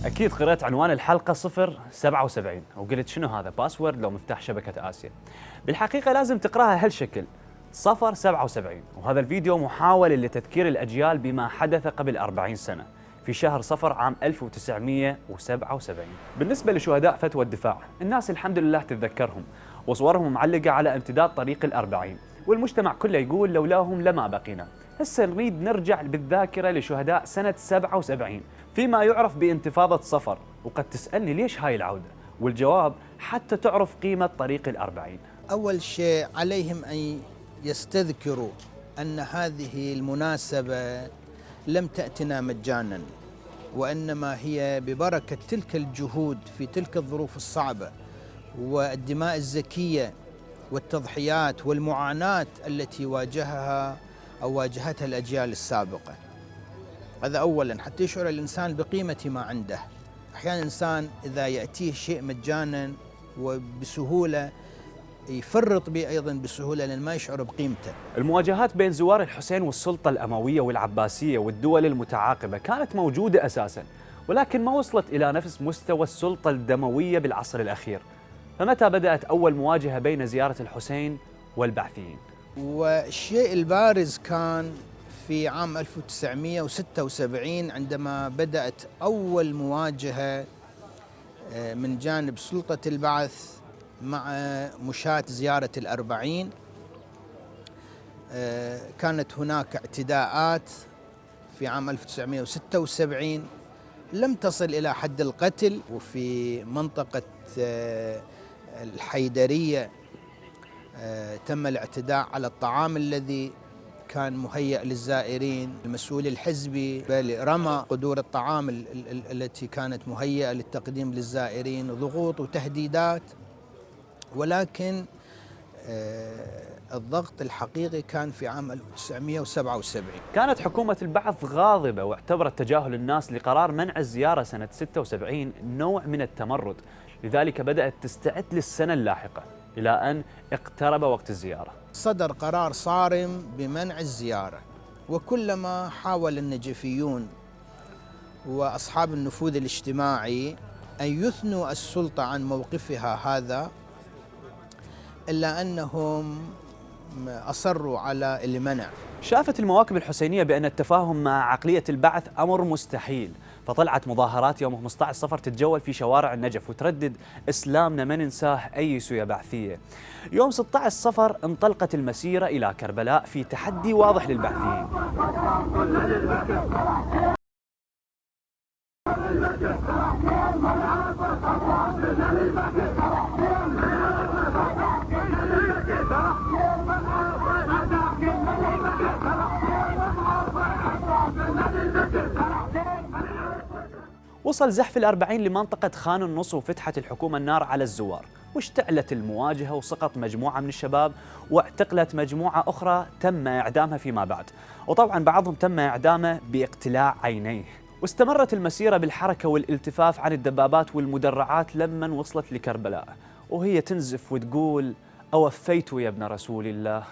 أكيد قرأت عنوان الحلقة 077 وقلت شنو هذا باسورد لو مفتاح شبكة آسيا. بالحقيقة لازم تقرأها هالشكل 077، وهذا الفيديو محاولة لتذكير الأجيال بما حدث قبل 40 سنة في شهر صفر عام 1977. بالنسبة لشهداء فتوى الدفاع، الناس الحمد لله تتذكرهم وصورهم معلقة على امتداد طريق الأربعين، والمجتمع كله يقول لولاهم لما بقينا. هسه نريد نرجع بالذاكرة لشهداء سنة 77 فيما يعرف بانتفاضة صفر، وقد تسألني ليش هاي العودة؟ والجواب حتى تعرف قيمة طريق الأربعين. أول شيء عليهم أن يستذكروا أن هذه المناسبة لم تأتنا مجانا، وإنما هي ببركة تلك الجهود في تلك الظروف الصعبة والدماء الزكية والتضحيات والمعاناة التي واجهتها الأجيال السابقة. هذا أولا حتى يشعر الإنسان بقيمة ما عنده. أحيانا الإنسان إذا يأتيه شيء مجانا وبسهولة يفرط به أيضا بسهولة لأن ما يشعر بقيمته. المواجهات بين زوار الحسين والسلطة الأموية والعباسية والدول المتعاقبة كانت موجودة أساسا، ولكن ما وصلت إلى نفس مستوى السلطة الدموية بالعصر الأخير. فمتى بدأت أول مواجهة بين زيارة الحسين والبعثيين؟ والشيء البارز كان في عام 1976 عندما بدأت أول مواجهة من جانب سلطة البعث مع مشاة زيارة الأربعين. كانت هناك اعتداءات في عام 1976 لم تصل إلى حد القتل، وفي منطقة الحيدرية تم الاعتداء على الطعام الذي كان مهيأ للزائرين. المسؤول الحزبي رمى قدور الطعام التي كانت مهيئة للتقديم للزائرين، ضغوط وتهديدات. ولكن الضغط الحقيقي كان في عام 1977. كانت حكومة البعث غاضبة واعتبرت تجاهل الناس لقرار منع الزيارة سنة 76 نوع من التمرد، لذلك بدأت تستعد للسنة اللاحقة إلى أن اقترب وقت الزيارة. صدر قرار صارم بمنع الزيارة، وكلما حاول النجفيون وأصحاب النفوذ الاجتماعي أن يثنوا السلطة عن موقفها هذا، إلا أنهم أصروا على المنع. شافت المواكب الحسينية بأن التفاهم مع عقلية البعث أمر مستحيل، فطلعت مظاهرات يوم 15 صفر تتجول في شوارع النجف وتردد إسلامنا ما ننساه أيسوا يا بعثية. يوم 16 صفر انطلقت المسيرة إلى كربلاء في تحدي واضح للبعثيين. وصل زحف الأربعين لمنطقة خان النص وفتحت الحكومة النار على الزوار، واشتعلت المواجهة وسقط مجموعة من الشباب واعتقلت مجموعة أخرى تم إعدامها فيما بعد، وطبعا بعضهم تم إعدامه باقتلاع عينيه. واستمرت المسيرة بالحركة والالتفاف عن الدبابات والمدرعات لمن وصلت لكربلاء وهي تنزف وتقول أوفيت يا ابن رسول الله.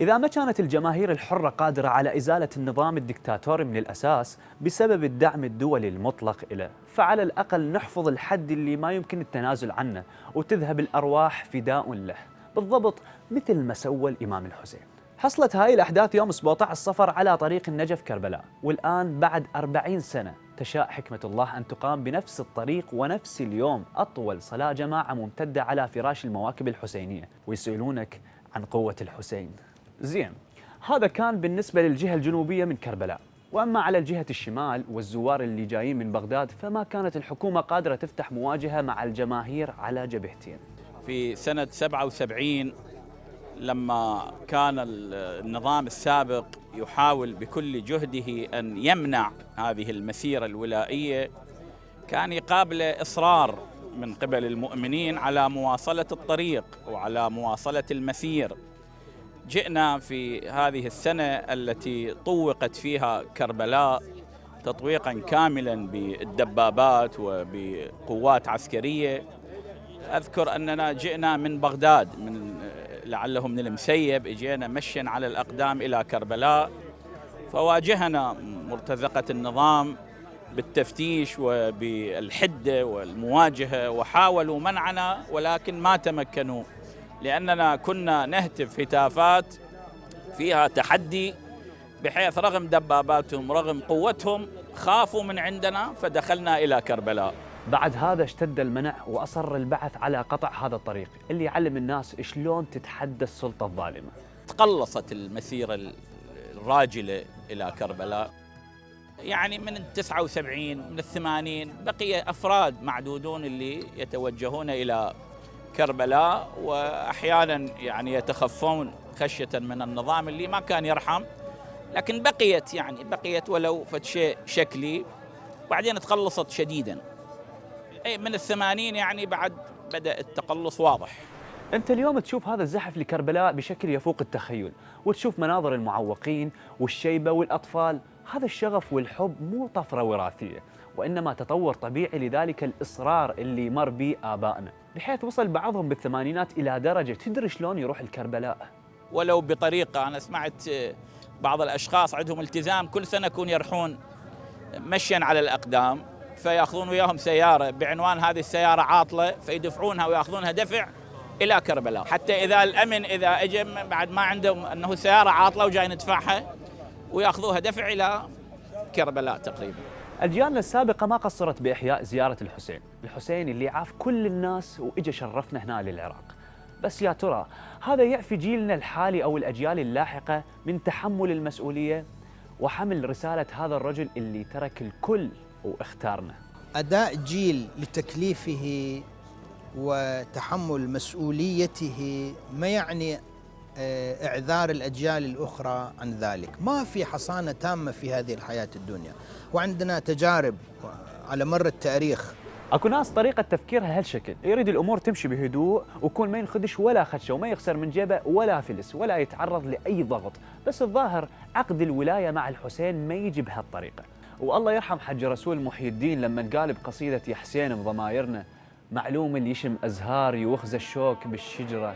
إذا ما كانت الجماهير الحرة قادرة على إزالة النظام الدكتاتوري من الأساس بسبب الدعم الدولي المطلق له، فعلى الأقل نحفظ الحد اللي ما يمكن التنازل عنه وتذهب الأرواح فداء له، بالضبط مثل ما سوى الإمام الحسين. حصلت هاي الأحداث يوم 17 صفر على طريق النجف كربلاء، والآن بعد 40 سنة تشاء حكمة الله أن تقام بنفس الطريق ونفس اليوم أطول صلاة جماعة ممتدة على فراش المواكب الحسينية، ويسألونك عن قوة الحسين. زين، هذا كان بالنسبة للجهة الجنوبية من كربلاء، وأما على الجهة الشمال والزوار اللي جايين من بغداد فما كانت الحكومة قادرة تفتح مواجهة مع الجماهير على جبهتين. في سنة 77 لما كان النظام السابق يحاول بكل جهده أن يمنع هذه المسيرة الولائية، كان يقابل إصرار من قبل المؤمنين على مواصلة الطريق وعلى مواصلة المسير. جئنا في هذه السنة التي طوقت فيها كربلاء تطويقا كاملا بالدبابات وبقوات عسكرية. أذكر أننا جئنا من بغداد، لعله من المسيب، اجينا مشيا على الأقدام إلى كربلاء، فواجهنا مرتزقة النظام بالتفتيش وبالحدة والمواجهة، وحاولوا منعنا ولكن ما تمكنوا، لأننا كنا نهتف هتافات فيها تحدي، بحيث رغم دباباتهم رغم قوتهم خافوا من عندنا فدخلنا إلى كربلاء. بعد هذا اشتد المنع وأصر البعث على قطع هذا الطريق اللي يعلم الناس شلون تتحدى السلطة الظالمة. تقلصت المسيرة الراجلة إلى كربلاء، يعني من 79 من 80 بقي أفراد معدودون اللي يتوجهون إلى كربلاء، وأحيانا يعني يتخفون خشية من النظام اللي ما كان يرحم، لكن بقيت ولو فد شيء شكلي، بعدين تقلصت شديدا. أي من 80 يعني بعد بدأ التقلص واضح. أنت اليوم تشوف هذا الزحف لكربلاء بشكل يفوق التخيل، وتشوف مناظر المعوقين والشيبة والأطفال. هذا الشغف والحب مو طفرة وراثية، وإنما تطور طبيعي لذلك الإصرار اللي مر به آبائنا، بحيث وصل بعضهم بالثمانينات إلى درجة تدري شلون يروح لكربلاء ولو بطريقة. أنا سمعت بعض الأشخاص عندهم التزام كل سنة يكون يرحون مشيا على الأقدام، فيأخذون وياهم سيارة بعنوان هذه السيارة عاطلة، فيدفعونها ويأخذونها دفع إلى كربلاء، حتى إذا الأمن إذا أجى بعد ما عندهم أنه سيارة عاطلة وجاي ندفعها ويأخذوها دفع إلى كربلاء تقريبا. أجيالنا السابقة ما قصرت بإحياء زيارة الحسين اللي عاف كل الناس وإجا شرفنا هنا للعراق. بس يا ترى هذا يعفي جيلنا الحالي أو الأجيال اللاحقة من تحمل المسؤولية وحمل رسالة هذا الرجل اللي ترك الكل واختارنا؟ أداء جيل لتكليفه وتحمل مسؤوليته ما يعني إعذار الأجيال الأخرى عن ذلك. ما في حصانة تامة في هذه الحياة الدنيا، وعندنا تجارب على مر التاريخ. اكو ناس طريقة تفكيرها هالشكل، يريد الامور تمشي بهدوء ويكون ما ينخدش ولا خدشه وما يخسر من جيبه ولا فلس ولا يتعرض لاي ضغط، بس الظاهر عقد الولاية مع الحسين ما يجي بهالطريقة. والله يرحم حج رسول محي الدين لما قال بقصيدة يا حسين بضمايرنا: معلوم اللي يشم ازهار يوخز الشوك بالشجرة،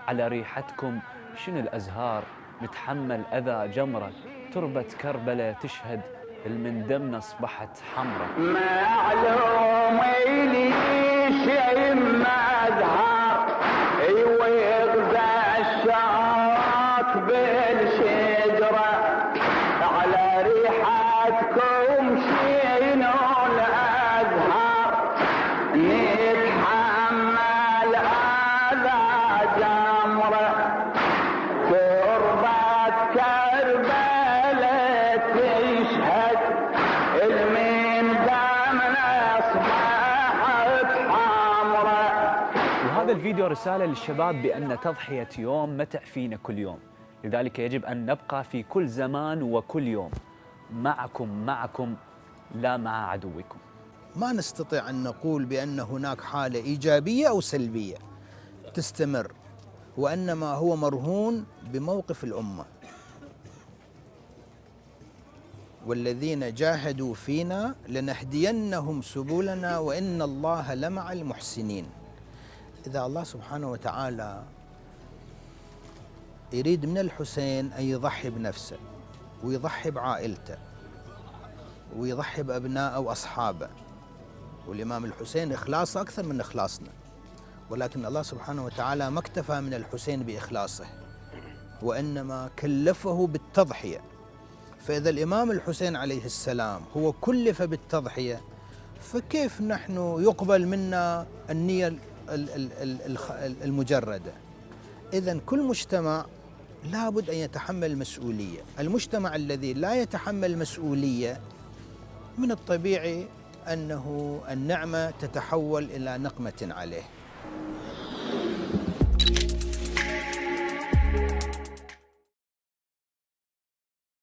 على ريحتكم شنو الازهار نتحمل اذى جمرة، تربة كربلة تشهد من دمنا اصبحت حمرة. معلوم اللي يشم ازهار يوخز الشوك بالشجرة، على ريحتكم شنو الازهار نتحمل اذى جمرة، تربة كربلة تشهد من دمنا اصبحت حمرة. وهذا الفيديو رسالة للشباب بأن تضحية يوم ما تعفينا كل يوم، لذلك يجب أن نبقى في كل زمان وكل يوم معكم لا مع عدوكم. ما نستطيع أن نقول بأن هناك حالة إيجابية أو سلبية تستمر، وإنما هو مرهون بموقف الأمة. والذين جاهدوا فينا لنهدينهم سبلنا وإن الله لمع المحسنين. إذا الله سبحانه وتعالى يريد من الحسين أن يضحي بنفسه ويضحي بعائلته ويضحي بأبنائه وأصحابه، والإمام الحسين إخلاصه أكثر من إخلاصنا، ولكن الله سبحانه وتعالى ما اكتفى من الحسين بإخلاصه وإنما كلفه بالتضحية. فإذا الإمام الحسين عليه السلام هو كلف بالتضحية، فكيف نحن يقبل منا النية المجردة؟ إذن كل مجتمع لابد أن يتحمل مسؤولية. المجتمع الذي لا يتحمل مسؤولية من الطبيعي أنه النعمة تتحول إلى نقمة عليه.